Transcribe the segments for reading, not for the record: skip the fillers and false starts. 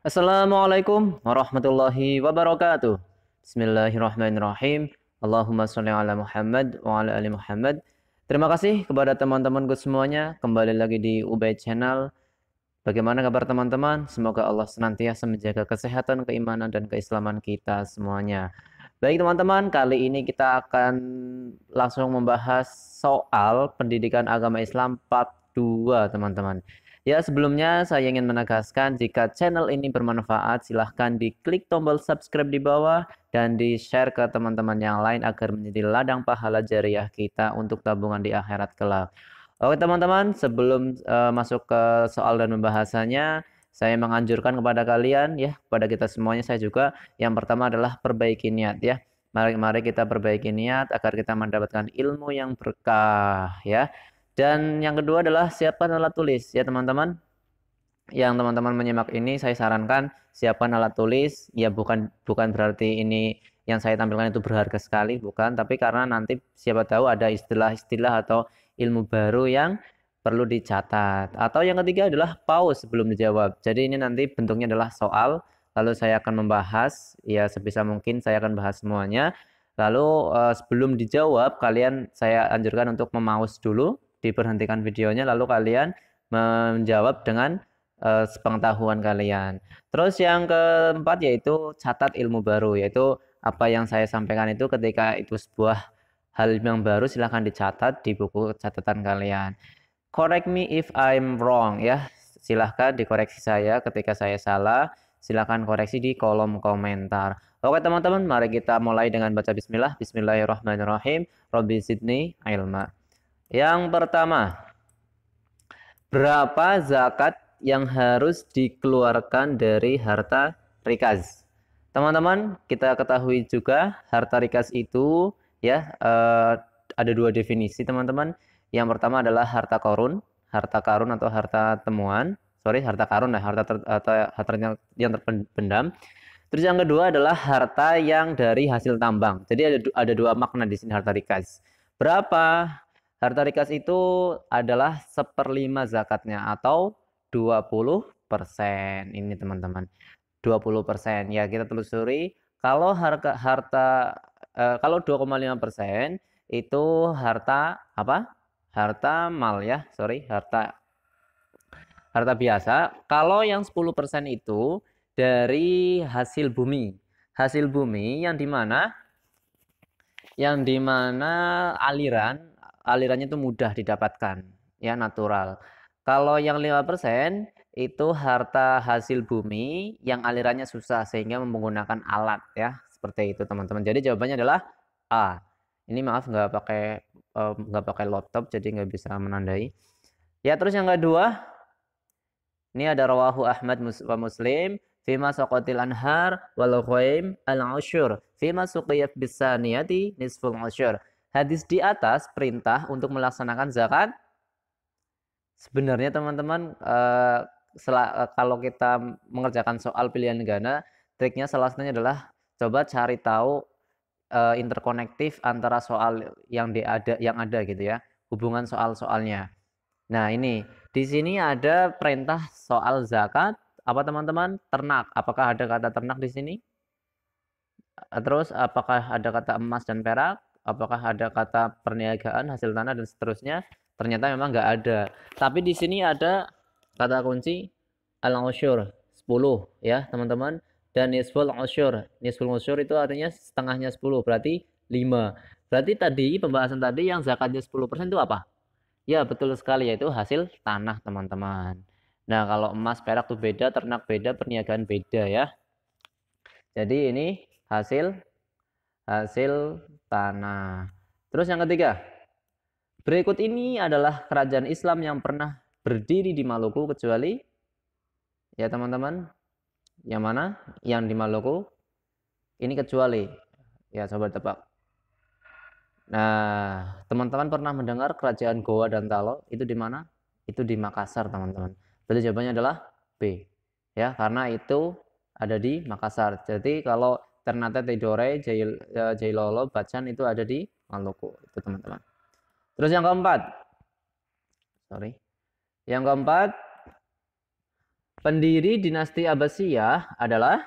Assalamualaikum warahmatullahi wabarakatuh. Bismillahirrahmanirrahim. Allahumma sholli ala Muhammad wa ala ali Muhammad. Terima kasih kepada teman-temanku semuanya. Kembali lagi di Ubay Channel. Bagaimana kabar teman-teman? Semoga Allah senantiasa menjaga kesehatan, keimanan, dan keislaman kita semuanya. Baik teman-teman, kali ini kita akan langsung membahas soal pendidikan agama Islam part 2 teman-teman. Ya, sebelumnya saya ingin menegaskan jika channel ini bermanfaat, silahkan diklik tombol subscribe di bawah dan di-share ke teman-teman yang lain agar menjadi ladang pahala jariah kita untuk tabungan di akhirat kelak. Oke teman-teman, sebelum masuk ke soal dan pembahasannya, saya menganjurkan kepada kalian ya, kepada kita semuanya saya juga, yang pertama adalah perbaiki niat ya. Mari kita perbaiki niat agar kita mendapatkan ilmu yang berkah ya. Dan yang kedua adalah siapkan alat tulis ya teman-teman. Yang teman-teman menyimak ini saya sarankan siapkan alat tulis ya, bukan bukan berarti ini yang saya tampilkan itu berharga sekali, bukan, tapi karena nanti siapa tahu ada istilah-istilah atau ilmu baru yang perlu dicatat. Atau yang ketiga adalah pause sebelum dijawab. Jadi ini nanti bentuknya adalah soal, lalu saya akan membahas ya, sebisa mungkin saya akan bahas semuanya. Lalu sebelum dijawab kalian saya anjurkan untuk memause dulu, diberhentikan videonya, lalu kalian menjawab dengan sepengetahuan kalian. Terus yang keempat yaitu catat ilmu baru, yaitu apa yang saya sampaikan itu ketika itu sebuah hal yang baru silahkan dicatat di buku catatan kalian. Correct me if I'm wrong ya. Silahkan dikoreksi saya ketika saya salah. Silahkan koreksi di kolom komentar. Oke teman-teman, mari kita mulai dengan baca bismillah. Bismillahirrahmanirrahim. Robbi zidni ilma. Yang pertama, berapa zakat yang harus dikeluarkan dari harta rikaz? Teman-teman, kita ketahui juga harta rikaz itu ya, ada dua definisi teman-teman. Yang pertama adalah harta karun atau harta temuan. Sorry, harta karun ya, harta yang terpendam. Terus yang kedua adalah harta yang dari hasil tambang. Jadi ada dua makna di sini harta rikaz. Berapa? Harta rikaz itu adalah seperlima zakatnya atau 20%. Ini teman-teman. 20%. Ya, kita telusuri kalau harga harta kalau 2,5% itu harta apa? Harta mal ya. Sorry, harta biasa. Kalau yang 10% itu dari hasil bumi. Hasil bumi yang dimana alirannya itu mudah didapatkan, ya natural. Kalau yang 5% itu harta hasil bumi yang alirannya susah sehingga menggunakan alat ya, seperti itu teman-teman. Jadi jawabannya adalah A. Ini maaf nggak pakai laptop jadi nggak bisa menandai. Ya terus yang kedua, ini ada rawahu Ahmad wa Muslim fima saqatil anhar wal ghaim al usyur fima suqiyat bisaniyati nisful usyur. Hadis di atas perintah untuk melaksanakan zakat. Sebenarnya teman-teman, kalau kita mengerjakan soal pilihan ganda, triknya salah satunya adalah coba cari tahu interkonektif antara soal yang ada gitu ya, hubungan soal-soalnya. Nah, ini di sini ada perintah soal zakat. Apa teman-teman? Ternak. Apakah ada kata ternak di sini? Terus apakah ada kata emas dan perak? Apakah ada kata perniagaan, hasil tanah dan seterusnya? Ternyata memang nggak ada. Tapi di sini ada kata kunci al-usyur 10 ya, teman-teman. Dan nisful usyur. Nisful usyur itu artinya setengahnya 10, berarti 5. Berarti tadi pembahasan tadi yang zakatnya 10% itu apa? Ya, betul sekali, yaitu hasil tanah, teman-teman. Nah, kalau emas, perak tuh beda, ternak beda, perniagaan beda ya. Jadi ini hasil hasil tanah. Terus yang ketiga, berikut ini adalah kerajaan Islam yang pernah berdiri di Maluku kecuali ya teman-teman, yang mana? Yang di Maluku ini kecuali. Ya, coba tebak. Nah, teman-teman pernah mendengar kerajaan Goa dan Talo itu di mana? Itu di Makassar, teman-teman. Berarti jawabannya adalah B. Ya, karena itu ada di Makassar. Jadi kalau Ternate Tidore, Jailolo, Bacan itu ada di Maluku, itu teman-teman. Terus yang keempat, sorry. Yang keempat, Pendiri dinasti Abbasiyah adalah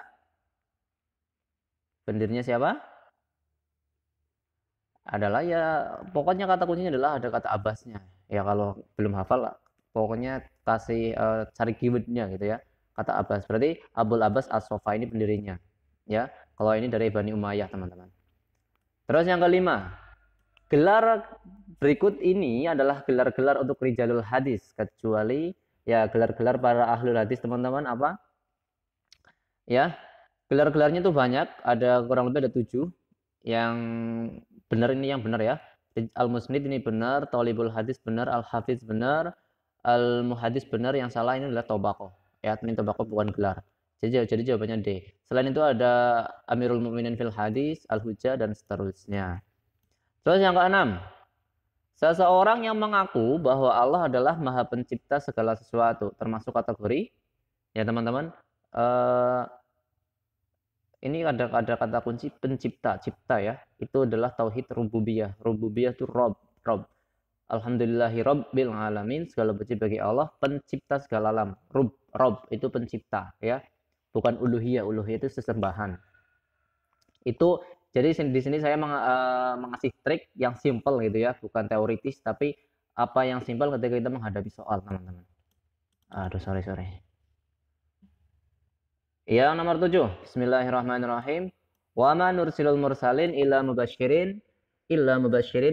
pendirinya siapa? Adalah ya pokoknya kata kuncinya adalah ada kata Abbasnya. Ya kalau belum hafal pokoknya kasih cari keywordnya gitu ya. Kata Abbas. Berarti Abul Abbas As-Sofa ini pendirinya. Ya, kalau ini dari Bani Umayyah, teman-teman. Terus yang kelima, gelar berikut ini adalah gelar-gelar untuk rijalul hadis kecuali ya gelar-gelar para ahlul hadis, teman-teman, apa? Ya, gelar-gelarnya tuh banyak, ada kurang lebih ada 7. Yang benar ini yang benar ya. Al-Musnid ini benar, Thalibul Hadis benar, Al-Hafiz benar, Al-Muhadis benar, yang salah ini adalah Tobaqoh. Ya, ini Tobaqoh bukan gelar. Jadi jawabannya D. Selain itu ada Amirul Mukminin fil Hadis, Al-Hujjah dan seterusnya. Terus yang keenam, seseorang yang mengaku bahwa Allah adalah Maha Pencipta segala sesuatu, termasuk kategori ya teman-teman. Eh, ini ada kata kunci pencipta, cipta ya. Itu adalah tauhid rububiyah. Rububiyah itu Rob. Alhamdulillahi Rabbil Alamin. Segala puji bagi Allah, pencipta segala alam. Rob itu pencipta ya. Bukan uluhiyah. Uluhiyah itu sesembahan. Itu jadi di sini saya mengasih trik yang simple gitu ya, bukan teoritis, tapi apa yang simple ketika kita menghadapi soal, teman-teman. Aduh, sorry. Yang nomor 7. Bismillahirrahmanirrahim. Wa ma nursilul mursalin illa mubasyirin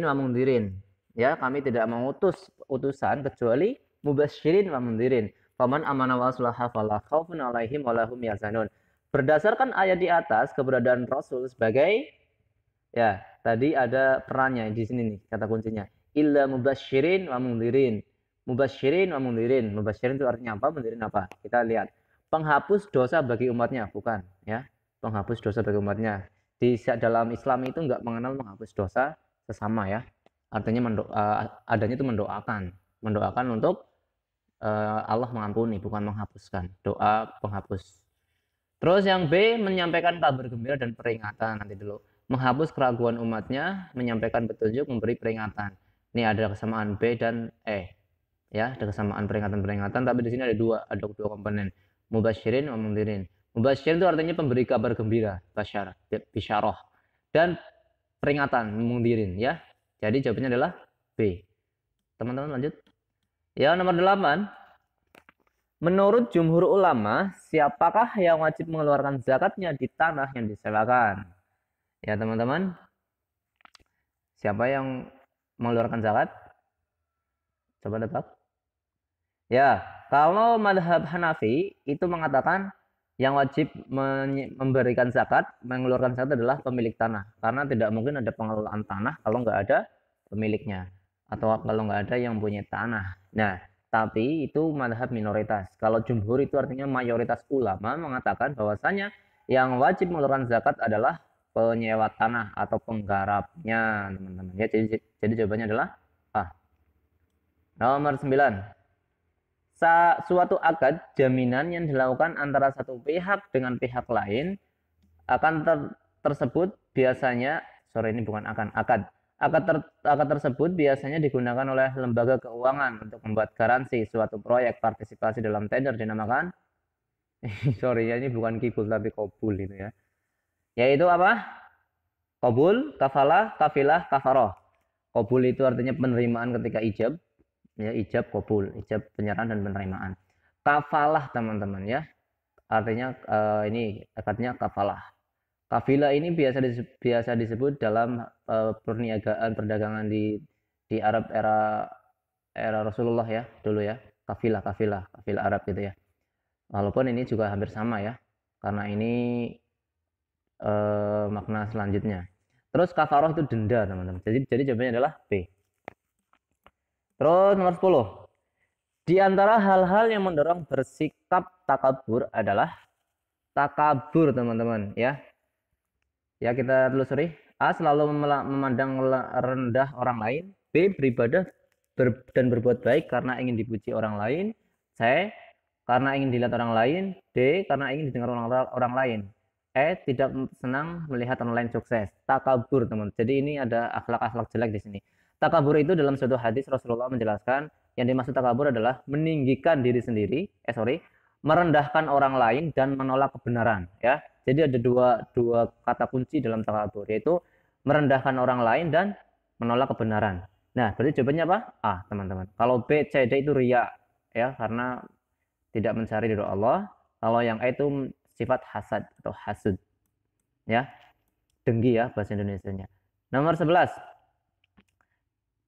wa mundhirin. Ya, kami tidak mengutus utusan kecuali mubasyirin wa mundhirin. Faman amana wa aslaha fala khaufun 'alaihim wa lahum yahzanun. Berdasarkan ayat di atas, keberadaan Rasul sebagai ya, tadi ada perannya di sini nih kata kuncinya. Illa mubasyirin wa mundhirin. Mubasyirin wa mundhirin. Mubasyirin itu artinya apa? Mundhirin apa? Kita lihat penghapus dosa bagi umatnya, bukan ya, penghapus dosa bagi umatnya. Di dalam Islam itu enggak mengenal menghapus dosa sesama ya, artinya adanya itu mendoakan untuk Allah mengampuni, bukan menghapuskan, doa penghapus. Terus yang B, menyampaikan kabar gembira dan peringatan. Nanti dulu, menghapus keraguan umatnya, menyampaikan petunjuk, memberi peringatan. Ini ada kesamaan B dan E ya, ada kesamaan peringatan, tapi di sini ada dua komponen, mubasyirin wa mundhirin. Mubasyirin itu artinya pemberi kabar gembira, bisyarah, dan peringatan, mundhirin ya. Jadi jawabannya adalah B. Teman-teman lanjut. Ya, nomor 8. Menurut jumhur ulama, siapakah yang wajib mengeluarkan zakatnya di tanah yang disewakan? Ya, teman-teman. Siapa yang mengeluarkan zakat? Coba tebak. Ya, kalau madhab Hanafi itu mengatakan yang wajib memberikan zakat, mengeluarkan zakat adalah pemilik tanah. Karena tidak mungkin ada pengelolaan tanah kalau nggak ada pemiliknya. Atau kalau nggak ada yang punya tanah. Nah, tapi itu madhab minoritas. Kalau jumhur itu artinya mayoritas ulama mengatakan bahwasanya yang wajib mengeluarkan zakat adalah penyewa tanah atau penggarapnya, teman-teman. Ya, jadi jawabannya adalah A. Nomor 9. Suatu akad jaminan yang dilakukan antara satu pihak dengan pihak lain akan tersebut biasanya ini bukan akad tersebut biasanya digunakan oleh lembaga keuangan untuk membuat garansi suatu proyek partisipasi dalam tender dinamakan ya ini bukan kibul tapi kobul itu ya, yaitu apa? Kobul, kafalah, kafilah, kafaroh. Kobul itu artinya penerimaan ketika ijab ya, ijab kabul, ijab penyerahan dan penerimaan. Kafalah, teman-teman ya, artinya ini akadnya kafalah. Kafilah ini biasa disebut dalam perniagaan perdagangan di Arab era Rasulullah ya dulu ya, kafilah Arab gitu ya. Walaupun ini juga hampir sama ya, karena ini makna selanjutnya. Terus kafaroh itu denda, teman-teman. Jadi jawabannya adalah B. Terus nomor 10. Di antara hal-hal yang mendorong bersikap takabur adalah takabur, teman-teman ya. Ya, kita telusuri. A, selalu memandang rendah orang lain. B, beribadah dan berbuat baik karena ingin dipuji orang lain. C, karena ingin dilihat orang lain. D, karena ingin didengar orang lain. E, tidak senang melihat orang lain sukses. Takabur, teman. Jadi ini ada akhlak-akhlak jelek di sini. Takabur itu dalam suatu hadis Rasulullah menjelaskan yang dimaksud takabur adalah meninggikan diri sendiri, merendahkan orang lain dan menolak kebenaran, ya. Jadi ada dua kata kunci dalam takabur, yaitu merendahkan orang lain dan menolak kebenaran. Nah, berarti jawabannya apa? A, teman-teman. Kalau B, C, D itu riya, ya, karena tidak mencari ridho Allah. Kalau yang A itu sifat hasad atau hasud, ya. Dengki ya bahasa Indonesianya. Nomor 11.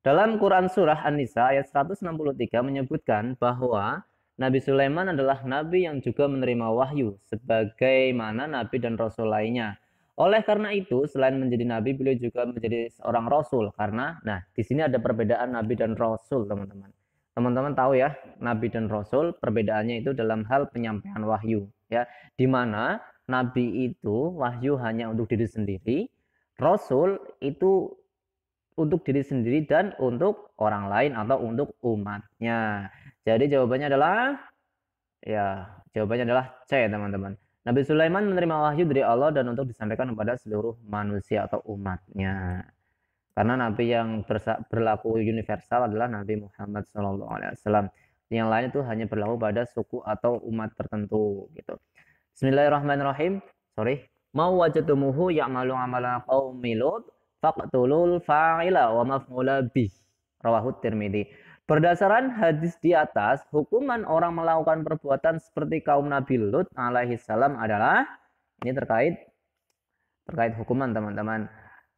Dalam Quran Surah An-Nisa ayat 163 menyebutkan bahwa Nabi Sulaiman adalah nabi yang juga menerima wahyu sebagaimana nabi dan rasul lainnya. Oleh karena itu, selain menjadi nabi, beliau juga menjadi seorang rasul karena di sini ada perbedaan nabi dan rasul, teman-teman. Teman-teman tahu ya, nabi dan rasul perbedaannya itu dalam hal penyampaian wahyu, ya. Di mana nabi itu wahyu hanya untuk diri sendiri, rasul itu untuk diri sendiri dan untuk orang lain atau untuk umatnya. Jadi jawabannya adalah C, teman-teman. Nabi Sulaiman menerima wahyu dari Allah dan untuk disampaikan kepada seluruh manusia atau umatnya. Karena nabi yang berlaku universal adalah Nabi Muhammad SAW. Yang lain itu hanya berlaku pada suku atau umat tertentu gitu. Bismillahirrahmanirrahim. Mau wajadumuhu ya'malu amala qaumi Lut faqtulul fa'ila wa maf'ula bih. Rawahu Tirmidzi. Berdasarkan hadis di atas, hukuman orang melakukan perbuatan seperti kaum Nabi Lut alaihi salam adalah ini terkait hukuman, teman-teman.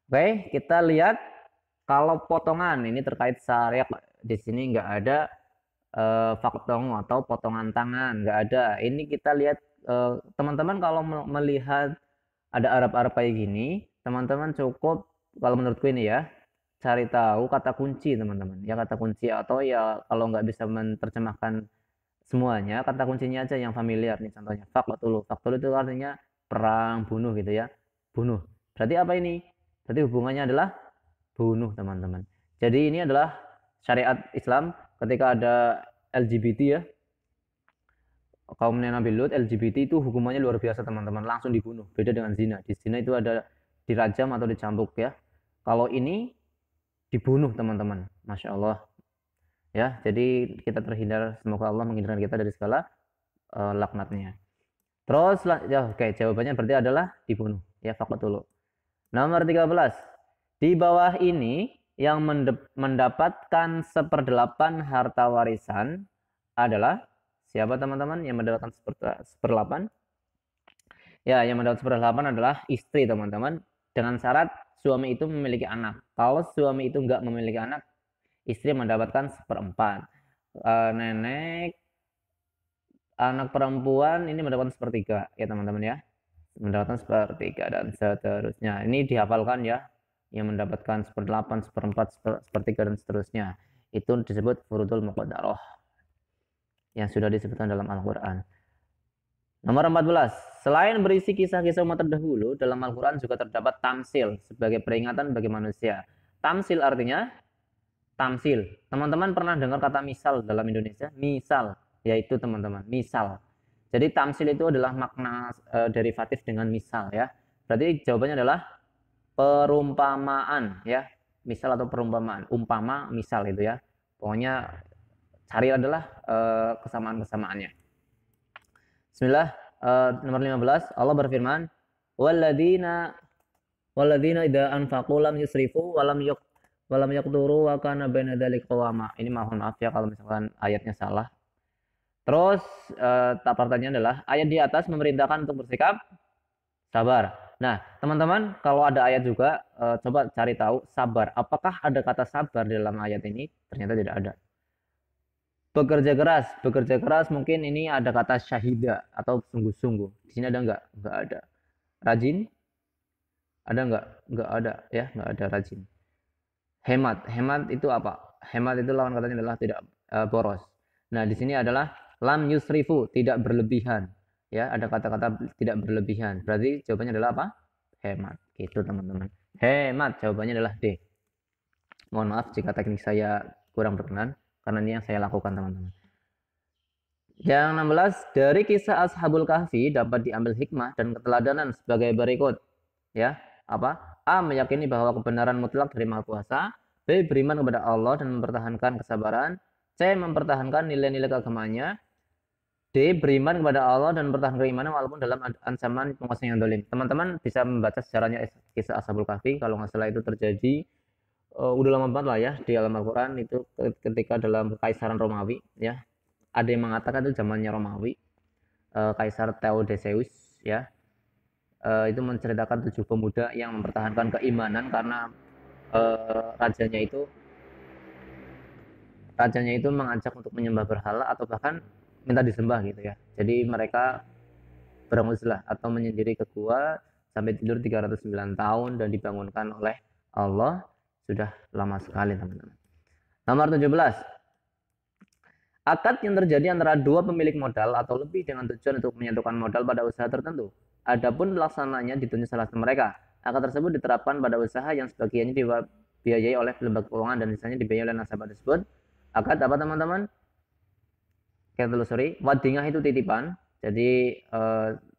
Oke, kita lihat kalau potongan ini terkait syariat di sini nggak ada faktong atau potongan tangan, nggak ada. Ini kita lihat teman-teman kalau melihat ada Arab-Arab kayak gini, teman-teman cukup kalau menurutku ini ya cari tahu kata kunci, teman-teman. Ya kata kunci atau ya kalau nggak bisa menerjemahkan semuanya, kata kuncinya aja yang familiar nih contohnya. Faktulu. Faktulu itu artinya perang, bunuh gitu ya. Bunuh. Berarti apa ini? Berarti hubungannya adalah bunuh, teman-teman. Jadi ini adalah syariat Islam ketika ada LGBT ya. Kaum Nabi Lut LGBT itu hukumannya luar biasa, teman-teman, langsung dibunuh. Beda dengan zina. Di zina itu ada dirajam atau dicambuk ya. Kalau ini dibunuh, teman-teman. Masya Allah. Ya, jadi kita terhindar, semoga Allah menghindarkan kita dari segala laknatnya. Terus ya, oke, jawabannya berarti adalah dibunuh. Ya, faqtulu. Nomor 13. Di bawah ini yang mendapatkan 1/8 harta warisan adalah siapa, teman-teman, yang mendapatkan 1/8? Ya, yang mendapat 1/8 adalah istri, teman-teman. Dengan syarat suami itu memiliki anak. Kalau suami itu enggak memiliki anak, istri mendapatkan 1/4. Nenek, anak perempuan ini mendapatkan 1/3 ya, teman-teman ya. Mendapatkan 1/3 dan seterusnya. Ini dihafalkan ya. Yang mendapatkan 1/8, 1/4, 1/3 dan seterusnya. Itu disebut furudul muqaddarah yang sudah disebutkan dalam Al-Quran. Nomor 14. Selain berisi kisah-kisah umat terdahulu, dalam Al-Quran juga terdapat tamsil sebagai peringatan bagi manusia. Tamsil artinya tamsil. Teman-teman pernah dengar kata misal dalam Indonesia? Misal, yaitu teman-teman, misal. Jadi tamsil itu adalah makna derivatif dengan misal ya. Berarti jawabannya adalah perumpamaan ya. Misal atau perumpamaan. Umpama, misal itu ya. Pokoknya cari adalah kesamaan-kesamaannya. Bismillah. Nomor 15, Allah berfirman, walladzina idza anfaqu lam yusrifu wa lam yaqturu wa kana baina dzalika qawama. Ini mohon maaf ya kalau misalkan ayatnya salah. Terus pertanyaannya adalah ayat di atas memerintahkan untuk bersikap sabar. Nah, teman-teman, kalau ada ayat juga coba cari tahu sabar. Apakah ada kata sabar dalam ayat ini? Ternyata tidak ada. Bekerja keras mungkin ini ada kata syahida atau sungguh-sungguh. Di sini ada enggak? Enggak ada. Rajin? Ada enggak? Enggak ada ya, enggak ada rajin. Hemat itu apa? Hemat itu lawan katanya adalah tidak boros. Nah, di sini adalah lam yusrifu, tidak berlebihan. Ya, ada kata-kata tidak berlebihan. Berarti jawabannya adalah apa? Hemat. Gitu, teman-teman. Hemat jawabannya adalah D. Mohon maaf jika teknik saya kurang berkenan, karena ini yang saya lakukan, teman-teman. Yang 16, dari kisah Ashabul Kahfi dapat diambil hikmah dan keteladanan sebagai berikut. Ya, apa? A. Meyakini bahwa kebenaran mutlak dari Maha Kuasa. B. Beriman kepada Allah dan mempertahankan kesabaran. C. Mempertahankan nilai-nilai keagamaannya. D. Beriman kepada Allah dan bertahan keimanan walaupun dalam ancaman penguasa yang dolim. Teman-teman bisa membaca sejarahnya kisah Ashabul Kahfi. Kalau nggak salah itu terjadi udah lama banget lah ya di dalam Al-Quran itu ketika dalam Kekaisaran Romawi ya. Ada yang mengatakan itu zamannya Romawi. Kaisar Theodosius ya. Itu menceritakan 7 pemuda yang mempertahankan keimanan karena rajanya itu mengajak untuk menyembah berhala atau bahkan minta disembah gitu ya. Jadi mereka bermuslah atau menyendiri ke gua sampai tidur 309 tahun dan dibangunkan oleh Allah. Sudah lama sekali teman-teman. Nomor 17. Akad yang terjadi antara dua pemilik modal atau lebih dengan tujuan untuk menyatukan modal pada usaha tertentu. Adapun pelaksananya ditunjuk salah satu mereka. Akad tersebut diterapkan pada usaha yang sebagiannya dibiayai oleh lembaga keuangan dan sisanya dibiayai oleh nasabah tersebut. Akad apa teman-teman? Kita telusuri. Wadingah itu titipan. Jadi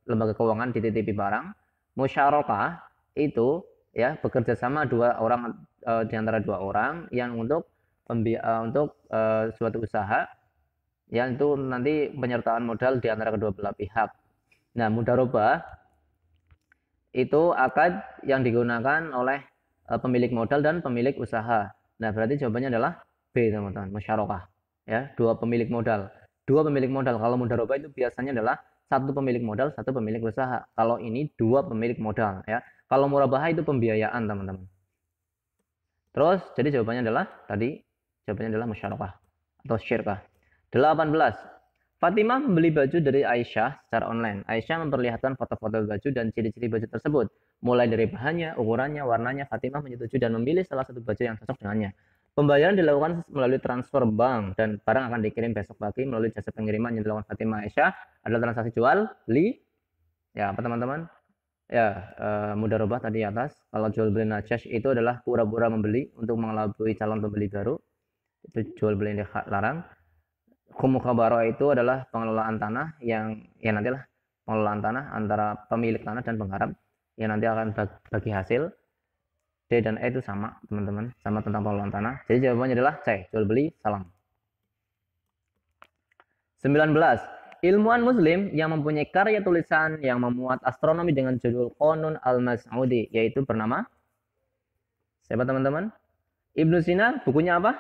lembaga keuangan dititipi barang. Musyarakah itu ya bekerja sama dua orang di antara dua orang yang untuk suatu usaha yang itu nanti penyertaan modal di antara kedua belah pihak. Nah, mudharabah itu akad yang digunakan oleh pemilik modal dan pemilik usaha. Nah, berarti jawabannya adalah B, teman-teman, musyarakah. Ya, dua pemilik modal. Dua pemilik modal. Kalau mudharabah itu biasanya adalah satu pemilik modal, satu pemilik usaha. Kalau ini dua pemilik modal, ya. Kalau murabahah itu pembiayaan, teman-teman. Terus, jadi jawabannya adalah musyarakah atau syirkah. 18. Fatimah membeli baju dari Aisyah secara online. Aisyah memperlihatkan foto-foto baju dan ciri-ciri baju tersebut. Mulai dari bahannya, ukurannya, warnanya, Fatimah menyetujui dan memilih salah satu baju yang cocok dengannya. Pembayaran dilakukan melalui transfer bank dan barang akan dikirim besok pagi melalui jasa pengiriman yang dilakukan Fatimah Aisyah adalah transaksi jual beli. Ya, apa teman-teman? Ya, mudharabah tadi atas. Kalau jual beli najash itu adalah pura-pura membeli untuk mengelabui calon pembeli baru. Itu jual beli yang dilarang. Mukhabaro itu adalah pengelolaan tanah yang ya nantilah pengelolaan tanah antara pemilik tanah dan penggarap yang nanti akan bagi hasil. D dan E itu sama teman-teman, sama tentang pengelolaan tanah. Jadi jawabannya adalah C, jual beli salam. 19. Ilmuwan muslim yang mempunyai karya tulisan yang memuat astronomi dengan judul Qanun al-Mas'udi yaitu bernama siapa teman-teman? Ibnu Sina, bukunya apa?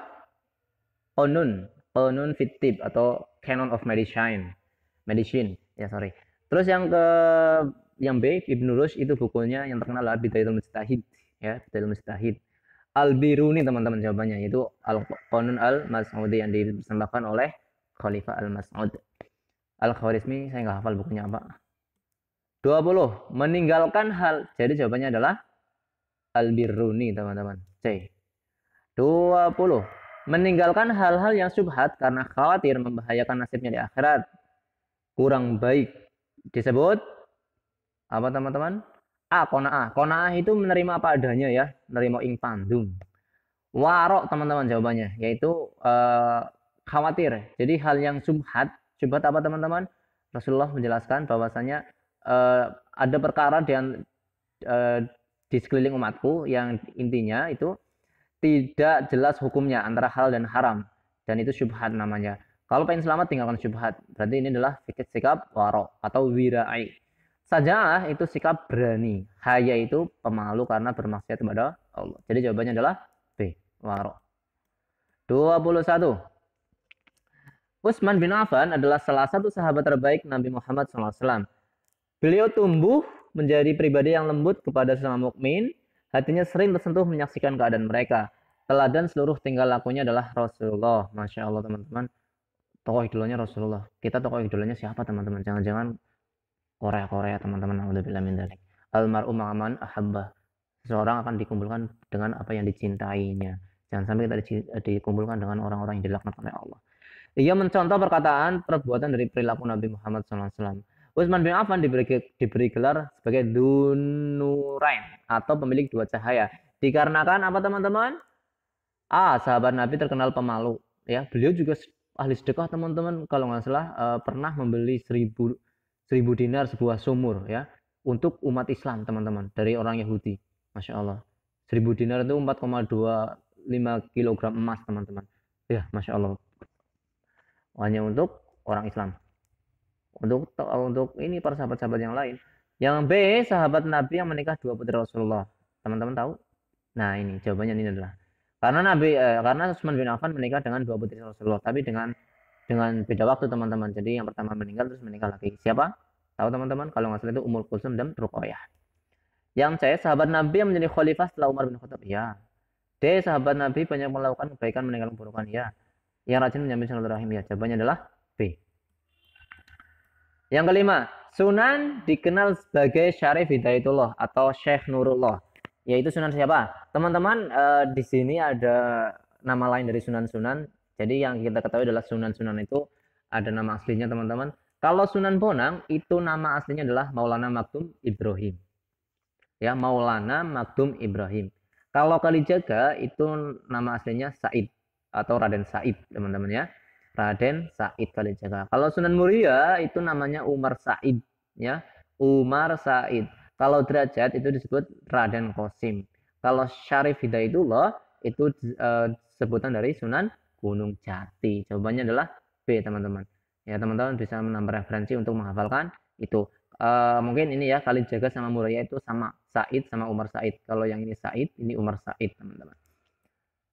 Qanun fit tib atau Canon of Medicine. Ya sorry. Terus yang B, Ibnu Rushd itu bukunya yang terkenal adalah Bidayatul Mujtahid, ya, Bidayatul Mujtahid. Al-Biruni teman-teman jawabannya itu Al-Qanun al-Mas'udi yang dipersembahkan oleh Khalifah al-Mas'ud. Al-Khwarizmi saya nggak hafal bukunya apa. 20. Meninggalkan hal. Jadi jawabannya adalah Al-Biruni teman-teman. C. 20. Meninggalkan hal-hal yang syubhat karena khawatir membahayakan nasibnya di akhirat. Kurang baik. Disebut apa teman-teman? A. Qanaah. Qanaah itu menerima apa adanya ya. Menerima ing pandum. Warok teman-teman jawabannya. Yaitu khawatir. Jadi hal yang syubhat. Syubhat apa teman-teman? Rasulullah menjelaskan bahwasanya ada perkara di sekeliling umatku yang intinya itu tidak jelas hukumnya antara halal dan haram dan itu syubhat namanya. Kalau pengen selamat tinggalkan syubhat. Berarti ini adalah sikap waro atau wirai. Saja'ah itu sikap berani. Haya itu pemalu karena bermaksiat kepada Allah. Jadi jawabannya adalah B, waro. 21. Utsman bin Affan adalah salah satu sahabat terbaik Nabi Muhammad SAW. Beliau tumbuh menjadi pribadi yang lembut kepada sesama mukmin. Hatinya sering tersentuh menyaksikan keadaan mereka. Teladan seluruh tingkah lakunya adalah Rasulullah. Masya Allah teman-teman. Tokoh idolanya Rasulullah. Kita tokoh idolanya siapa teman-teman? Jangan-jangan Korea teman-teman. Alhamdulillah min dzalik. Almar'u ma'aman ahabba. Seseorang akan dikumpulkan dengan apa yang dicintainya. Jangan sampai kita dikumpulkan dengan orang-orang yang dilaknat oleh Allah. Ia mencontoh perkataan perbuatan dari perilaku Nabi Muhammad SAW. Utsman bin Affan diberi gelar sebagai Dzun-Nurain atau pemilik dua cahaya. Dikarenakan apa teman-teman? A. Sahabat Nabi terkenal pemalu. Ya, beliau juga ahli sedekah teman-teman. Kalau nggak salah pernah membeli 1000 dinar sebuah sumur ya untuk umat Islam teman-teman dari orang Yahudi. Masya Allah. 1000 dinar itu 4,25 kilogram emas teman-teman. Ya, Masya Allah. Hanya untuk orang Islam. Untuk ini para sahabat-sahabat yang lain. Yang B, sahabat Nabi yang menikah dua putri Rasulullah. Teman-teman tahu? Nah, ini jawabannya ini adalah karena Utsman bin Affan menikah dengan dua putri Rasulullah, tapi dengan beda waktu teman-teman. Jadi yang pertama meninggal terus menikah lagi. Siapa? Tahu teman-teman? Kalau nggak salah itu Ummul Kulsum dan Ruqayyah. Yang C, sahabat Nabi yang menjadi khalifah setelah Umar bin Khattab. Ya. D, sahabat Nabi banyak melakukan kebaikan meninggalkan keburukan. Ya. Yang rajin menyambung silaturahim. Ya. Jawabannya adalah B. Yang kelima, Sunan dikenal sebagai Syarif Hidayatullah atau Syekh Nurullah. Yaitu Sunan siapa? Teman-teman, di sini ada nama lain dari Sunan-Sunan. Jadi yang kita ketahui adalah Sunan-Sunan itu ada nama aslinya teman-teman. Kalau Sunan Bonang itu nama aslinya adalah Maulana Maktum Ibrahim. Ya, Maulana Maktum Ibrahim. Kalau Kalijaga itu nama aslinya Said atau Raden Said, teman-teman ya. Raden Said Kalijaga. Kalau Sunan Muria itu namanya Umar Said, ya. Umar Said. Kalau derajat itu disebut Raden Qasim. Kalau Syarif Hidayatullah itu sebutan dari Sunan Gunung Jati. Jawabannya adalah B, teman-teman. Ya, teman-teman bisa menambah referensi untuk menghafalkan itu. Mungkin ini ya, Kalijaga sama Muria itu sama, Said sama Umar Said. Kalau yang ini Said, ini Umar Said, teman-teman.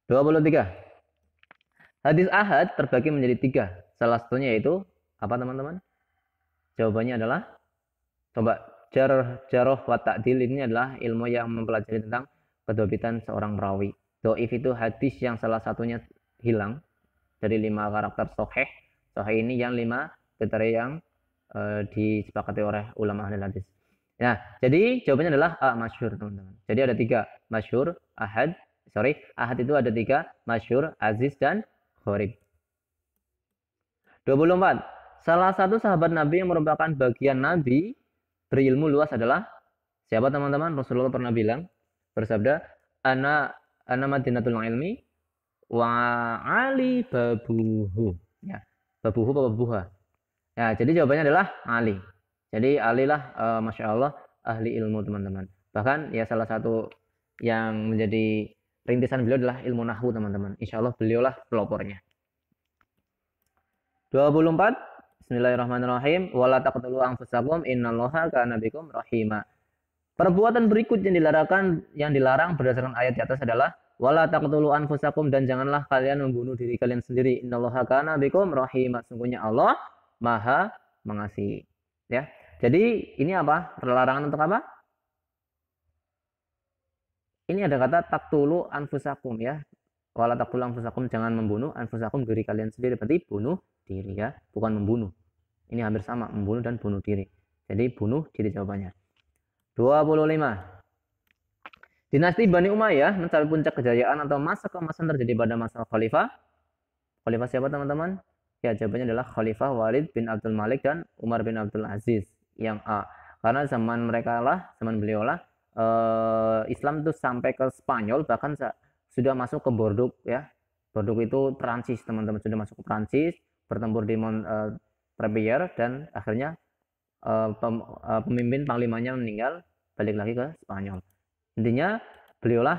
23. Hadis ahad terbagi menjadi 3. Salah satunya yaitu apa teman-teman? Jawabannya adalah coba jarh wa ta'dil ini adalah ilmu yang mempelajari tentang kedobitan seorang perawi. Doif itu hadis yang salah satunya hilang dari 5 karakter sahih. Sahih ini yang 5 kriteria yang disepakati oleh ulama ahli hadis. Nah, jadi jawabannya adalah A, masyhur teman-teman. Jadi ada 3, masyhur, ahad itu ada 3, masyhur, aziz dan gharib. 24. Salah satu sahabat Nabi yang merupakan bagian Nabi berilmu luas adalah siapa teman-teman? Rasulullah pernah bilang, bersabda, ana madinatul ilmi wa ali babuhu. Ya, babuhu apa babuha? Ya, jadi jawabannya adalah Ali. Jadi Ali lah, masya Allah, ahli ilmu teman-teman. Bahkan ya salah satu yang menjadi rintisan beliau adalah ilmu nahwu teman-teman. Insya Allah beliaulah pelopornya. 24. Bismillahirrahmanirrahim. Wala taqtulu anfusakum innallaha kana bikum rahima. Perbuatan berikut yang dilarang berdasarkan ayat di atas adalah wala taqtulu anfusakum, dan janganlah kalian membunuh diri kalian sendiri. Innallaha kana bikum rahima. Sungguhnya Allah Maha mengasihi. Ya. Jadi ini apa? Larangan untuk apa? Ini ada kata taqtulu anfusakum ya. Wala taqtulu anfusakum, jangan membunuh anfusakum, diri kalian sendiri. Berarti bunuh diri ya, bukan membunuh. Ini hampir sama, membunuh dan bunuh diri. Jadi bunuh diri jawabannya. 25. Dinasti Bani Umayyah mencapai puncak kejayaan atau masa keemasan terjadi pada masa khalifah. Khalifah siapa teman-teman? Ya, jawabannya adalah Khalifah Walid bin Abdul Malik dan Umar bin Abdul Aziz yang A. Karena zaman beliau lah Islam itu sampai ke Spanyol, bahkan sudah masuk ke Bordeaux ya. Bordeaux itu Perancis teman-teman, sudah masuk ke Perancis, bertempur di Trebier, dan akhirnya pemimpin panglimanya meninggal, balik lagi ke Spanyol. Intinya beliaulah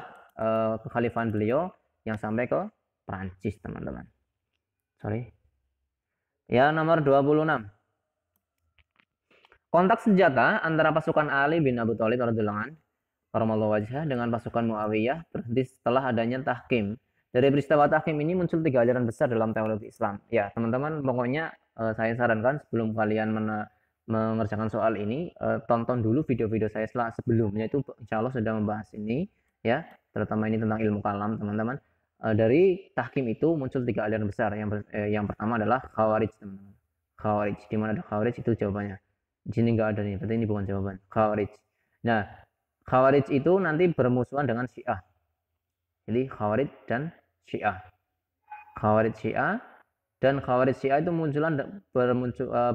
kekhalifahan beliau yang sampai ke Perancis teman-teman. Ya, nomor 26. Kontak senjata antara pasukan Ali bin Abi Thalib radhiyallahu anhu dengan pasukan Muawiyah berhenti setelah adanya tahkim. Dari peristiwa tahkim ini muncul 3 aliran besar dalam teologi Islam. Ya, teman-teman, pokoknya saya sarankan sebelum kalian mengerjakan soal ini, tonton dulu video-video saya sebelumnya, itu insya Allah sudah membahas ini ya, terutama ini tentang ilmu kalam teman-teman. Dari tahkim itu muncul 3 aliran besar. Yang pertama adalah Khawarij teman-teman. Khawarij, di mana ada Khawarij itu jawabannya. Di sini nggak ada nih, berarti ini bukan jawaban. Khawarij. Nah, Khawarij itu nanti bermusuhan dengan Syiah. Jadi Khawarij dan Syiah. Khawarij Syiah dan Khawarij Syiah itu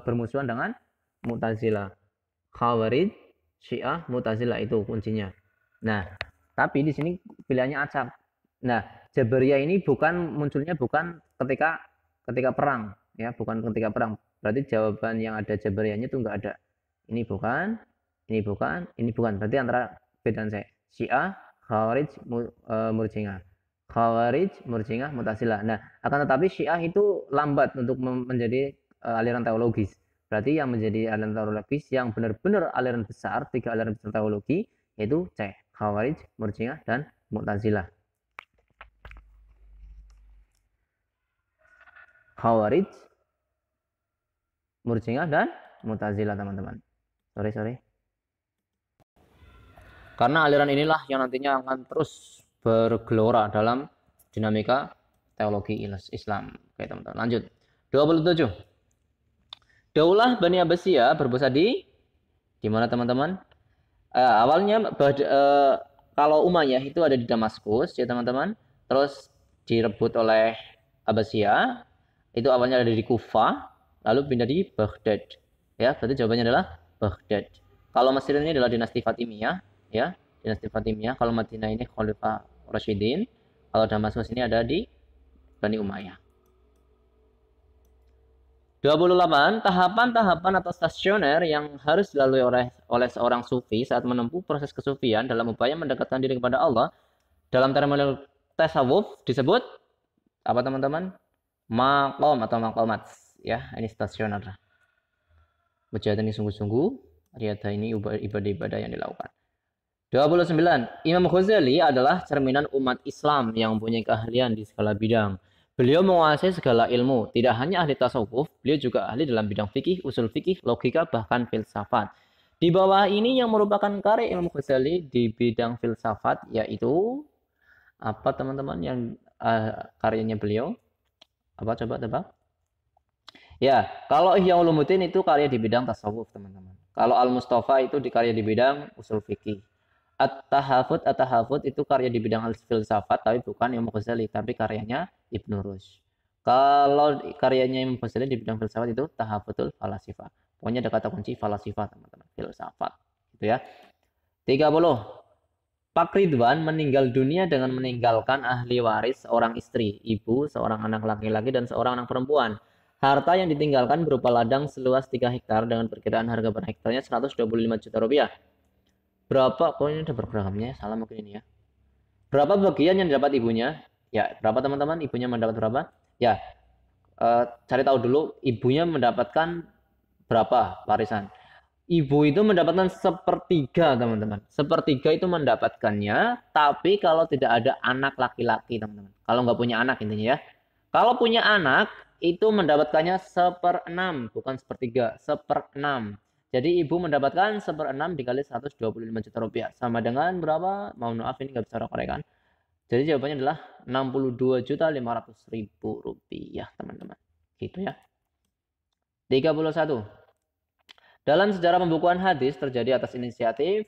bermusuhan dengan Mu'tazilah. Khawarij, Syiah, Mu'tazilah itu kuncinya. Nah, tapi di sini pilihannya acak. Nah, Jabariyah ini munculnya bukan ketika perang ya, bukan ketika perang. Berarti jawaban yang ada Jabariyahnya itu enggak ada. Ini bukan, ini bukan, ini bukan. Berarti antara B dan C. Syiah, Khawarij, Murji'ah. Khawarij, Murji'ah, Mu'tazilah. Nah, akan tetapi Syiah itu lambat untuk menjadi aliran teologis. Berarti yang menjadi aliran teologis yang benar-benar aliran besar, 3 aliran besar teologi, yaitu C. Khawarij, Murji'ah, dan Mu'tazilah. Khawarij, Murji'ah, dan Mu'tazilah, teman-teman. Sorry. Karena aliran inilah yang nantinya akan terus bergelora dalam dinamika teologi Islam. Oke, teman-teman. Lanjut. 27. Daulah Bani Abbasiyah berpusat di mana, teman-teman? Awalnya kalau Umayyah itu ada di Damaskus, ya, teman-teman. Terus direbut oleh Abbasiyah. Itu awalnya ada di Kufah, lalu pindah di Baghdad. Ya, berarti jawabannya adalah Baghdad. Kalau Mesir ini adalah dinasti Fatimiyah, ya, dinasti Fatimiyah. Kalau Madinah ini Khalifah Rasyidin. Kalau Damaskus ini ada di Bani Umayyah. 28. Tahapan-tahapan atau stasioner yang harus dilalui oleh seorang sufi saat menempuh proses kesufian dalam upaya mendekatkan diri kepada Allah dalam terminologi tasawuf disebut apa, teman-teman? Maqam atau maqamat. Ya, ini stasioner. Mujahadah ini sungguh-sungguh, riadah ini ibadah-ibadah yang dilakukan. 29. Imam Ghazali adalah cerminan umat Islam yang mempunyai keahlian di segala bidang. Beliau menguasai segala ilmu, tidak hanya ahli tasawuf, beliau juga ahli dalam bidang fikih, usul fikih, logika, bahkan filsafat. Di bawah ini yang merupakan karya Imam Ghazali di bidang filsafat, yaitu apa, teman-teman, yang karyanya beliau? Apa, coba tebak? Ya, kalau Ihya Ulumuddin itu karya di bidang tasawuf, teman-teman. Kalau Al-Mustafa itu karya di bidang usul fikih. At-Tahafut itu karya di bidang filsafat, tapi bukan Imam Ghazali, tapi karyanya Ibnu Rushd. Kalau karyanya Imam Ghazali di bidang filsafat itu Tahafutul Falasifah. Pokoknya ada kata kunci falasifah, teman-teman, filsafat. Gitu ya. 30. Pak Ridwan meninggal dunia dengan meninggalkan ahli waris seorang istri, ibu, seorang anak laki-laki, dan seorang anak perempuan. Harta yang ditinggalkan berupa ladang seluas 3 hektar dengan perkiraan harga per hektarnya 125 juta rupiah. Berapa? Kok ini ada beragramnya? Salah mungkin ini ya. Berapa bagian yang didapat ibunya? Ya, berapa, teman-teman? Ibunya mendapat berapa? Ya, cari tahu dulu ibunya mendapatkan berapa warisan. Ibu itu mendapatkan sepertiga, teman-teman. Sepertiga itu mendapatkannya, tapi kalau tidak ada anak laki-laki, teman-teman. Kalau nggak punya anak intinya ya. Kalau punya anak, itu mendapatkannya 1/6, bukan sepertiga, 1/6. Jadi ibu mendapatkan 1/6 dikali 125 juta rupiah. Sama dengan berapa? Mohon maaf ini nggak bisa rokorek kan. Jadi jawabannya adalah 62.500.000 rupiah, teman-teman. Gitu ya. 31. Dalam sejarah pembukuan hadis terjadi atas inisiatif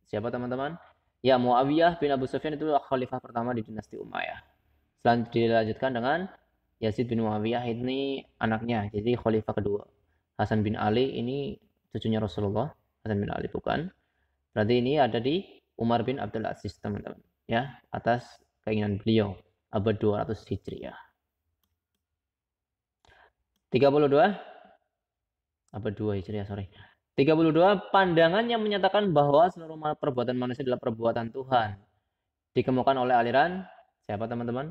siapa, teman-teman? Ya, Muawiyah bin Abu Sufyan itu khalifah pertama di dinasti Umayyah. Selanjutnya dilanjutkan dengan Yazid bin Muawiyah, ini anaknya, jadi khalifah kedua. Hasan bin Ali ini cucunya Rasulullah. Hasan bin Ali bukan. Berarti ini ada di Umar bin Abdul Aziz, teman-teman. Ya, atas keinginan beliau abad 200 Hijriah. 32 abad 2 Hijriah, sorry. 32. Pandangan yang menyatakan bahwa seluruh perbuatan manusia adalah perbuatan Tuhan dikemukakan oleh aliran siapa, teman-teman?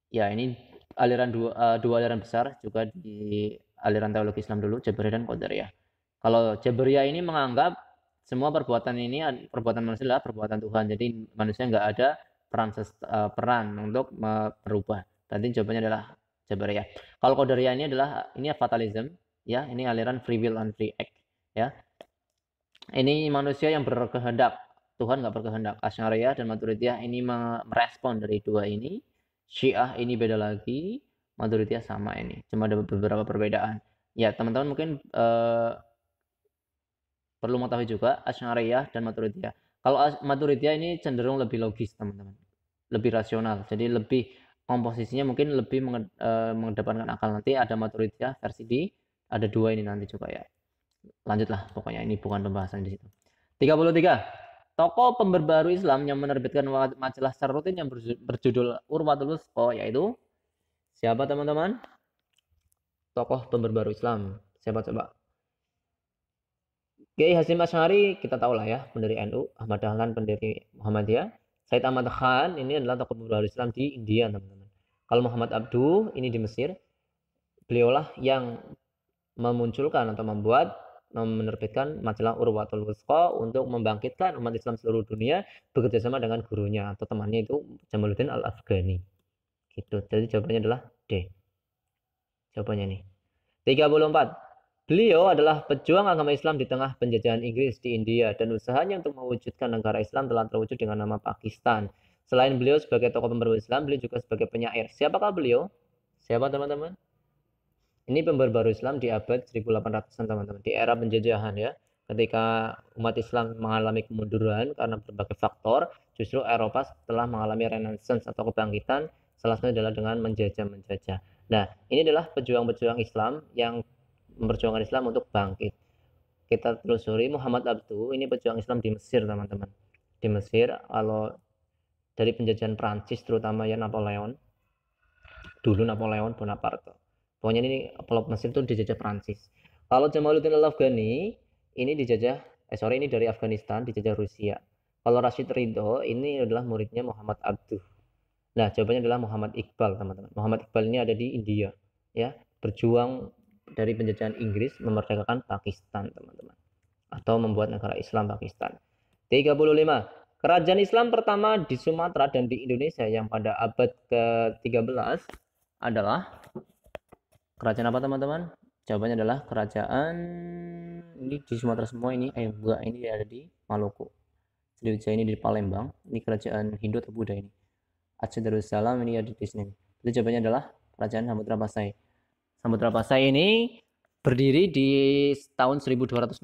Ya, ini aliran dua aliran besar juga di aliran teologi Islam dulu, Jabariyah dan Qadariyah. Kalau Jabariyah ini menganggap semua perbuatan ini perbuatan manusia adalah perbuatan Tuhan. Jadi manusia nggak ada peran untuk berubah. Tadi jawabannya adalah Jabariyah. Kalau Qadariyah ini fatalism, ya, ini aliran free will and free act, ya. Ini manusia yang berkehendak, Tuhan nggak berkehendak. Asy'ariyah dan Maturidiyah ini merespon dari dua ini. Syiah ini beda lagi, Maturidiyah sama ini. Cuma ada beberapa perbedaan. Ya, teman-teman mungkin perlu mengetahui juga Asy'ariyah dan Maturidiyah. Kalau Maturidiyah ini cenderung lebih logis, teman-teman. Lebih rasional. Jadi lebih komposisinya mungkin lebih mengedepankan akal. Nanti ada Maturidiyah versi ada dua ini nanti juga ya. Lanjutlah, pokoknya ini bukan pembahasan di situ. 33. Tokoh pembaru Islam yang menerbitkan majalah secara rutin yang berjudul Urwatul Wuthqa, yaitu siapa, teman-teman? Tokoh pembaru Islam. Siapa coba? Kiai Hasyim Asy'ari kita tahu lah ya, pendiri NU. Ahmad Dahlan pendiri Muhammadiyah. Said Ahmad Khan ini adalah tokoh pembaru Islam di India, teman-teman. Kalau Muhammad Abduh ini di Mesir. Beliaulah yang memunculkan atau menerbitkan majalah Urwatul Wuthqa untuk membangkitkan umat Islam seluruh dunia bekerja sama dengan gurunya atau temannya itu Jamaluddin Al-Afghani. Gitu. Jadi jawabannya adalah D. Jawabannya nih. 34. Beliau adalah pejuang agama Islam di tengah penjajahan Inggris di India dan usahanya untuk mewujudkan negara Islam telah terwujud dengan nama Pakistan. Selain beliau sebagai tokoh pembaru Islam, beliau juga sebagai penyair. Siapakah beliau? Siapa teman-teman? Ini pembaru baru Islam di abad 1800-an teman-teman. Di era penjajahan ya. Ketika umat Islam mengalami kemunduran karena berbagai faktor, justru Eropa setelah mengalami renaissance atau kebangkitan, salah satunya adalah dengan menjajah-menjajah. Nah, ini adalah pejuang-pejuang Islam yang memperjuangkan Islam untuk bangkit. Kita telusuri Muhammad Abduh, ini pejuang Islam di Mesir teman-teman. Di Mesir, kalau dari penjajahan Prancis terutama ya Napoleon, dulu Napoleon Bonaparte. Pokoknya ini pelopor Mesir itu dijajah Prancis. Kalau Jamaluddin Al-Afghani ini ini dari Afghanistan, dijajah Rusia. Kalau Rashid Ridho ini adalah muridnya Muhammad Abduh. Nah, jawabannya adalah Muhammad Iqbal, teman-teman. Muhammad Iqbal ini ada di India, ya, berjuang dari penjajahan Inggris memerdekakan Pakistan, teman-teman. Atau membuat negara Islam Pakistan. 35. Kerajaan Islam pertama di Sumatera dan di Indonesia yang pada abad ke-13 adalah kerajaan apa teman-teman? Jawabannya adalah kerajaan ini di Sumatera semua ini, enggak, ini ada di Maluku. Sriwijaya ini di Palembang, ini kerajaan Hindu atau Buddha ini. Aceh Darussalam ini ada di sini. Jadi jawabannya adalah kerajaan Samudra Pasai. Samudra Pasai ini berdiri di tahun 1267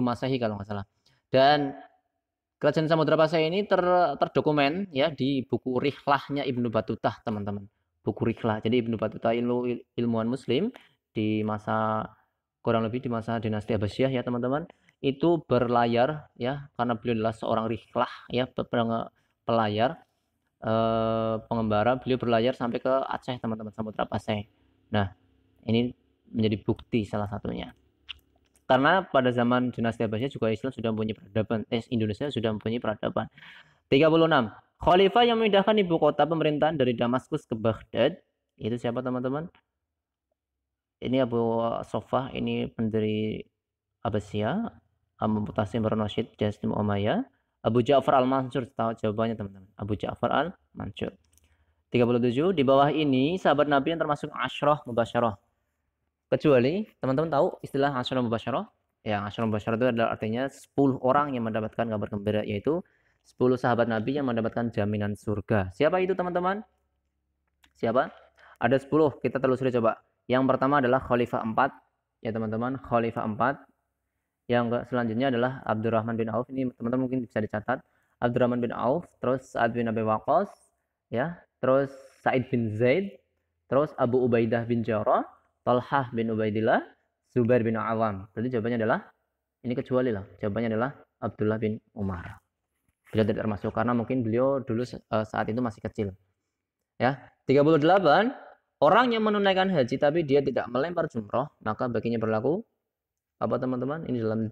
Masehi kalau nggak salah. Dan kerajaan Samudra Pasai ini terdokumen ya di buku Rihlahnya Ibnu Batutah, teman-teman. Buku Rihlah. Jadi Ibnu Batutah ilmuwan muslim di masa kurang lebih di masa dinasti Abbasiyah ya, teman-teman. Itu berlayar ya karena beliau adalah seorang rihlah ya, pelayar pengembara. Beliau berlayar sampai ke Aceh, teman-teman, Samudra Pasai. Nah, ini menjadi bukti salah satunya. Karena pada zaman dinasti Abbasiyah juga Islam sudah mempunyai peradaban. Indonesia sudah mempunyai peradaban. 36. Khalifah yang memindahkan ibu kota pemerintahan dari Damaskus ke Baghdad. Itu siapa teman-teman? Ini Abu Sofah, ini pendiri Abbasiyah. Abu Mutasim Ar-Rasyid Jastim Umayyah. Abu Ja'far Al-Mansur, tahu jawabannya teman-teman. Abu Ja'far Al-Mansur. 37. Di bawah ini sahabat Nabi yang termasuk Asyrah Mubasyarah. Kecuali teman-teman tahu istilah Asyrah Mubasyarah? Ya, Asyrah Mubasyarah itu adalah artinya 10 orang yang mendapatkan kabar gembira, yaitu 10 sahabat Nabi yang mendapatkan jaminan surga. Siapa itu teman-teman? Siapa? Ada 10, kita telusuri coba. Yang pertama adalah Khalifah 4. Ya teman-teman, Khalifah 4. Yang selanjutnya adalah Abdurrahman bin Auf. Ini teman-teman mungkin bisa dicatat. Abdurrahman bin Auf, terus Sa'ad bin Abi Waqqas, ya, terus Sa'id bin Zaid, terus Abu Ubaidah bin Jarrah, Talhah bin Ubaidillah, Zubair bin Awam. Berarti jawabannya adalah ini, kecuali lah. Jawabannya adalah Abdullah bin Umar. Beliau tidak termasuk karena mungkin beliau dulu saat itu masih kecil. Ya, 38. Orang yang menunaikan haji tapi dia tidak melempar jumroh, maka baginya berlaku apa teman-teman? Ini dalam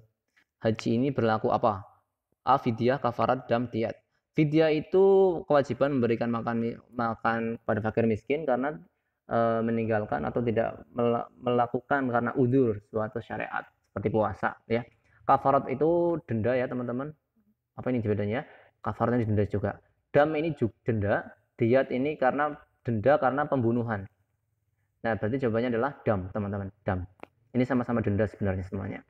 haji ini berlaku apa? Fidyah, kafarat, dam, diat. Fidyah itu kewajiban memberikan makan pada fakir miskin karena meninggalkan atau tidak melakukan karena udzur suatu syariat seperti puasa ya. Kafarat itu denda ya teman-teman. Apa ini bedanya? Kafaratnya denda juga. Dam ini juga denda. Diat ini karena denda karena pembunuhan. Nah, berarti jawabannya adalah dam, teman-teman. Dam. Ini sama-sama denda sebenarnya semuanya.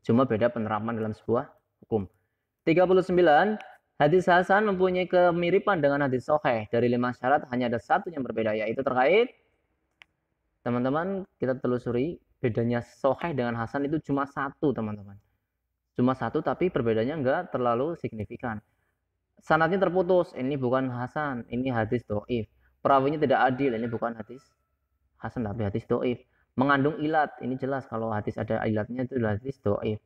Cuma beda penerapan dalam sebuah hukum. 39. Hadis Hasan mempunyai kemiripan dengan hadis Sahih. Dari 5 syarat hanya ada satu yang berbeda, yaitu terkait, teman-teman, kita telusuri bedanya Sahih dengan Hasan itu cuma satu, teman-teman. Cuma satu, tapi perbedaannya enggak terlalu signifikan. Sanadnya terputus, ini bukan Hasan, ini hadis do'if. Perawinya tidak adil, ini bukan hadis Hasan tapi hadis do'if. Mengandung ilat, ini jelas kalau hadis ada ilatnya itu hadis do'if.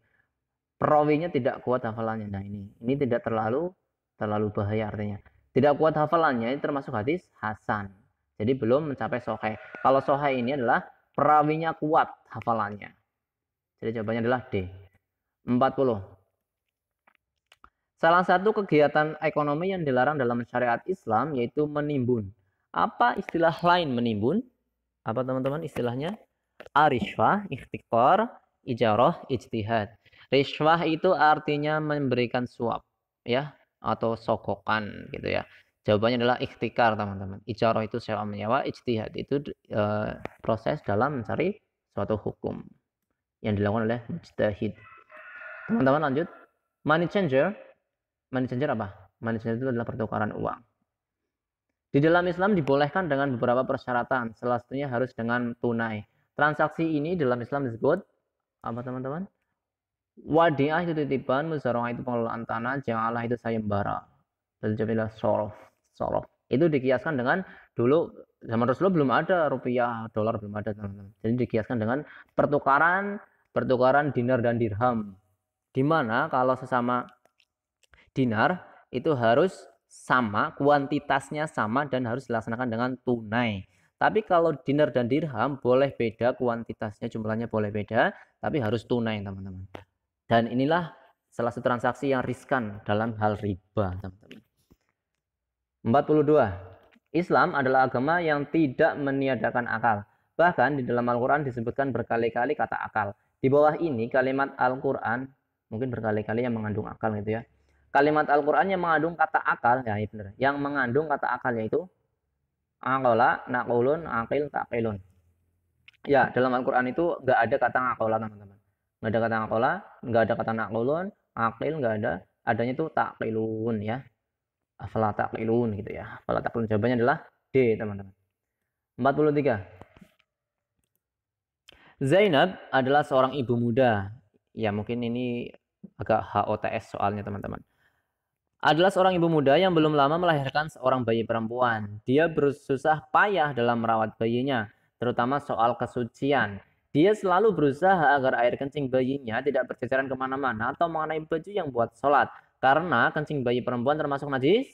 Perawinya tidak kuat hafalannya. Nah, ini tidak terlalu bahaya artinya. Tidak kuat hafalannya ini termasuk hadis hasan. Jadi belum mencapai sahih. Kalau sahih ini adalah perawinya kuat hafalannya. Jadi jawabannya adalah D. 40. Salah satu kegiatan ekonomi yang dilarang dalam syariat Islam yaitu menimbun. Apa istilah lain menimbun? Apa teman-teman istilahnya? Arishwah, ikhtikar, ijarah, ijtihad. Rishwah itu artinya memberikan suap, ya, atau sogokan gitu ya. Jawabannya adalah ikhtikar, teman-teman. Ijarah itu sewa menyewa, ijtihad itu proses dalam mencari suatu hukum yang dilakukan oleh mujtahid. Teman-teman lanjut. Money changer. Money changer apa? Money changer itu adalah pertukaran uang. Di dalam Islam dibolehkan dengan beberapa persyaratan. Salah satunya harus dengan tunai. Transaksi ini dalam Islam disebut apa teman-teman? Wadiah itu titipan, musyawarah itu pengelolaan tanah, ja'alah itu sayembara. Dan jamilah sorof. Sorof. Itu dikiaskan dengan dulu zaman Rasulullah belum ada rupiah, dolar belum ada teman-teman. Jadi dikiaskan dengan pertukaran dinar dan dirham. Di mana kalau sesama dinar itu harus sama, kuantitasnya sama dan harus dilaksanakan dengan tunai. Tapi kalau dinar dan dirham boleh beda kuantitasnya, jumlahnya boleh beda, tapi harus tunai teman-teman. Dan inilah salah satu transaksi yang riskan dalam hal riba teman-teman. 42. Islam adalah agama yang tidak meniadakan akal. Bahkan di dalam Al-Quran disebutkan berkali-kali kata akal. Di bawah ini kalimat Al-Quran mungkin berkali-kali yang mengandung akal gitu ya. Kalimat Al-Quran yang mengandung kata akal, ya benar. Yang mengandung kata akal yaitu aqala, naqulun, aqil, taqilun. Ya, dalam Al-Quran itu nggak ada kata aqala teman-teman. Nggak ada kata aqala, nggak ada kata naqulun, aqil nggak ada. Adanya itu taqilun ya. Afala taqilun gitu ya. Afala taqilun jawabannya adalah D teman-teman. 43. Zainab adalah seorang ibu muda. Ya mungkin ini agak HOTS soalnya teman-teman. Adalah seorang ibu muda yang belum lama melahirkan seorang bayi perempuan. Dia bersusah payah dalam merawat bayinya, terutama soal kesucian. Dia selalu berusaha agar air kencing bayinya tidak berceceran kemana-mana atau mengenai baju yang buat sholat. Karena kencing bayi perempuan termasuk najis.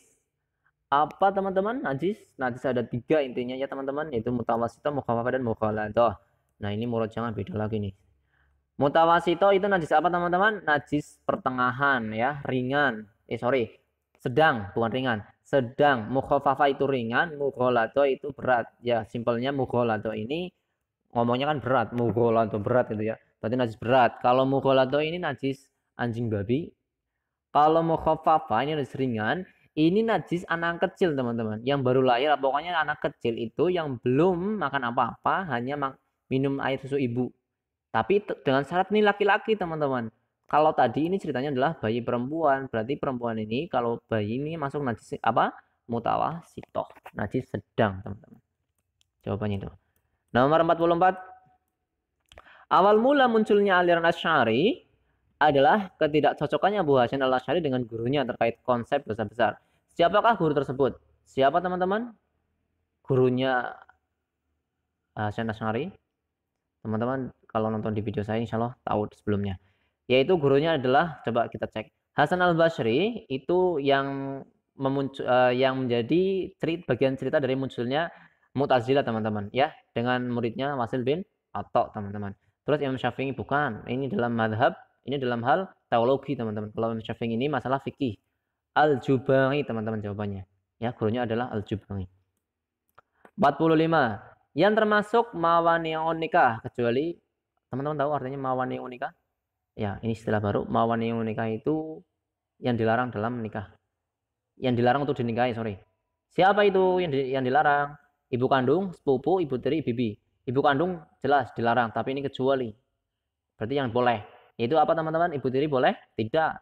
Apa teman-teman? Najis. Najis ada 3 intinya ya teman-teman, yaitu mutawasito, mukhafafah, dan mughaladah. Nah ini jangan beda lagi nih. Mutawasito itu najis apa teman-teman? Najis pertengahan ya, ringan. Sedang, bukan ringan. Sedang. Mukhafafah itu ringan, mughaladah itu berat. Ya, simpelnya mughaladah ini ngomongnya kan berat, mughaladah berat itu ya. Berarti najis berat. Kalau mughaladah ini najis anjing babi. Kalau mukhafafah ini najis ringan, ini najis anak kecil teman-teman. Yang baru lahir, pokoknya anak kecil itu yang belum makan apa-apa, hanya minum air susu ibu. Tapi dengan syarat ini laki-laki teman-teman. Kalau tadi ini ceritanya adalah bayi perempuan, berarti perempuan ini kalau bayi ini masuk najis apa? Mutawasitoh, najis sedang teman-teman. Jawabannya itu. Nomor 44. Awal mula munculnya aliran Asy'ari adalah ketidakcocokannya Abu Hasyim Al-Asy'ari dengan gurunya terkait konsep dosa besar. Siapakah guru tersebut? Siapa teman-teman? Gurunya Hasyim Asy'ari. Teman-teman kalau nonton di video saya insya Allah tahu sebelumnya. Yaitu gurunya adalah, coba kita cek. Hasan al-Basri itu yang menjadi bagian cerita dari munculnya Mu'tazilah teman-teman ya, dengan muridnya Wasil bin Atha teman-teman. Terus Imam Syafi'i bukan, ini dalam madhab, ini dalam hal teologi teman-teman. Kalau Imam Syafi'i ini masalah fikih. Al-Jubangi teman-teman jawabannya. Ya, gurunya adalah Al-Jubangi. 45. Yang termasuk mawani'un nikah, kecuali teman-teman tahu artinya mawani'un nikah? Ya, ini istilah baru. Mawani'un nikah itu yang dilarang dalam nikah. Yang dilarang untuk dinikahi, sorry. Siapa itu yang dilarang? Ibu kandung, sepupu, ibu tiri, bibi. Ibu kandung jelas dilarang, tapi ini kecuali. Berarti yang boleh. Itu apa teman-teman? Ibu tiri boleh? Tidak.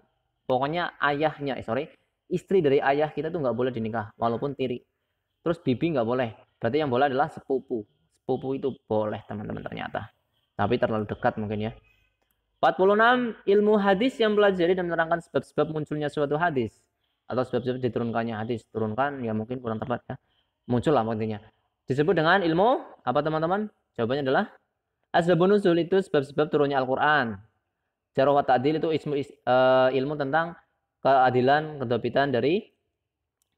Pokoknya ayahnya, istri dari ayah kita tuh nggak boleh dinikah, walaupun tiri. Terus bibi nggak boleh. Berarti yang boleh adalah sepupu. Sepupu itu boleh teman-teman ternyata. Tapi terlalu dekat mungkin ya. 46. Ilmu hadis yang pelajari dan menerangkan sebab-sebab munculnya suatu hadis. Atau sebab-sebab diturunkannya hadis. Turunkan ya mungkin kurang tepat ya. Muncul lah intinya. Disebut dengan ilmu apa teman-teman? Jawabannya adalah asbabun nuzul itu sebab-sebab turunnya Al-Quran. Jarh wa ta'dil itu ilmu tentang keadilan, kedobitan dari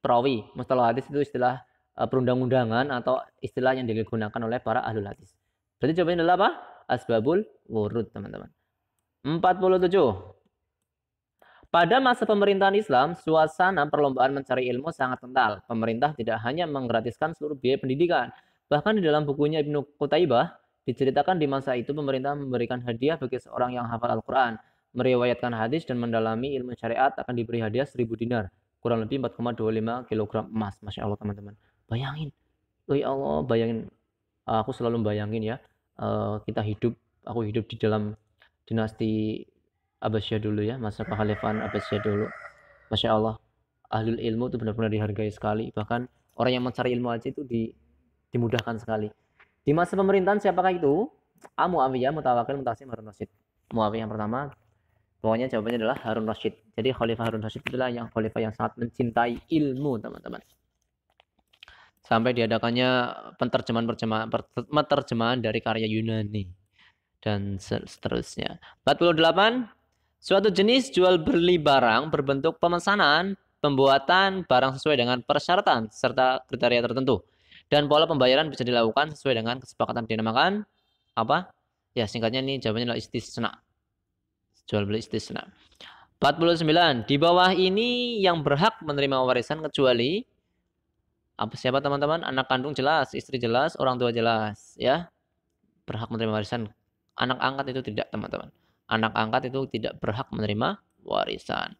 perawi. Mustalah hadis itu istilah perundang-undangan atau istilah yang digunakan oleh para ahlul hadis. Berarti jawabannya adalah apa? Asbabul wurud teman-teman. 47. Pada masa pemerintahan Islam, suasana perlombaan mencari ilmu sangat kental. Pemerintah tidak hanya menggratiskan seluruh biaya pendidikan. Bahkan di dalam bukunya Ibnu Qutaibah, Diceritakan di masa itu pemerintah memberikan hadiah bagi seorang yang hafal Al-Quran, meriwayatkan hadis dan mendalami ilmu syariat akan diberi hadiah 1000 dinar, kurang lebih 4,25 kilogram emas. Masya Allah teman-teman. Bayangin, oh ya Allah, bayangin. Aku selalu bayangin ya, aku hidup di dalam dinasti Abbasiyah dulu ya, masa kekhalifahan Abbasiyah dulu. Masya Allah, ahlul ilmu itu benar-benar dihargai sekali. Bahkan orang yang mencari ilmu aja itu dimudahkan sekali. Di masa pemerintahan siapakah itu? Muawiyah, Mutawakil, Mutasim, Harun Rasyid. Muawiyah yang pertama, pokoknya jawabannya adalah Harun Rasyid. Jadi Khalifah Harun Rasyid adalah yang khalifah yang sangat mencintai ilmu, teman-teman. Sampai diadakannya penerjemahan dari karya Yunani dan seterusnya. 48. Suatu jenis jual beli barang berbentuk pemesanan, pembuatan barang sesuai dengan persyaratan serta kriteria tertentu. Dan pola pembayaran bisa dilakukan sesuai dengan kesepakatan dinamakan apa? Ya, singkatnya ini jawabannya adalah istisna. Jual beli istisna. 49. Di bawah ini yang berhak menerima warisan kecuali siapa teman-teman? Anak kandung jelas, istri jelas, orang tua jelas, ya. Berhak menerima warisan. Anak angkat itu tidak, teman-teman. Anak angkat itu tidak berhak menerima warisan.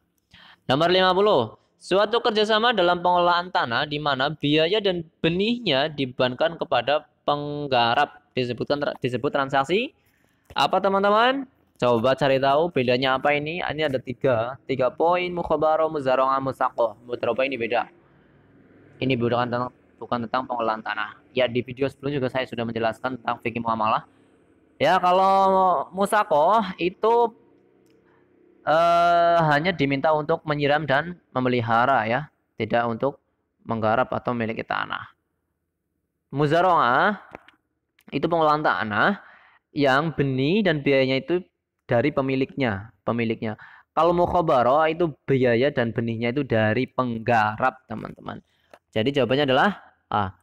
Nomor 50. Suatu kerjasama dalam pengelolaan tanah di mana biaya dan benihnya dibebankan kepada penggarap. Disebut transaksi. Apa teman-teman? Coba cari tahu bedanya apa ini. Ini ada tiga poin. Mukhabaro, muzarongah, musaqoh. Beberapa ini beda. Ini bukan tentang pengelolaan tanah. Ya, di video sebelumnya juga saya sudah menjelaskan tentang fikih muamalah. Ya, kalau musakoh itu hanya diminta untuk menyiram dan memelihara ya, tidak untuk menggarap atau memiliki tanah. Muzarongah itu pengelolaan tanah yang benih dan biayanya itu dari pemiliknya. Kalau mukhabaro itu biaya dan benihnya itu dari penggarap, teman-teman. Jadi jawabannya adalah A.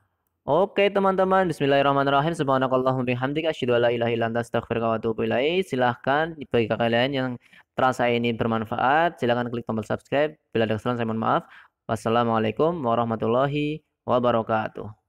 Oke teman-teman, bismillahirrahmanirrahim. Subhanakallahumma bihamdika asyhadu an la ilaha illa anta astaghfiruka wa atubu ilaik. Silahkan bagi kalian yang terasa ini bermanfaat, silahkan klik tombol subscribe. Bila ada kesalahan saya mohon maaf. Wassalamualaikum warahmatullahi wabarakatuh.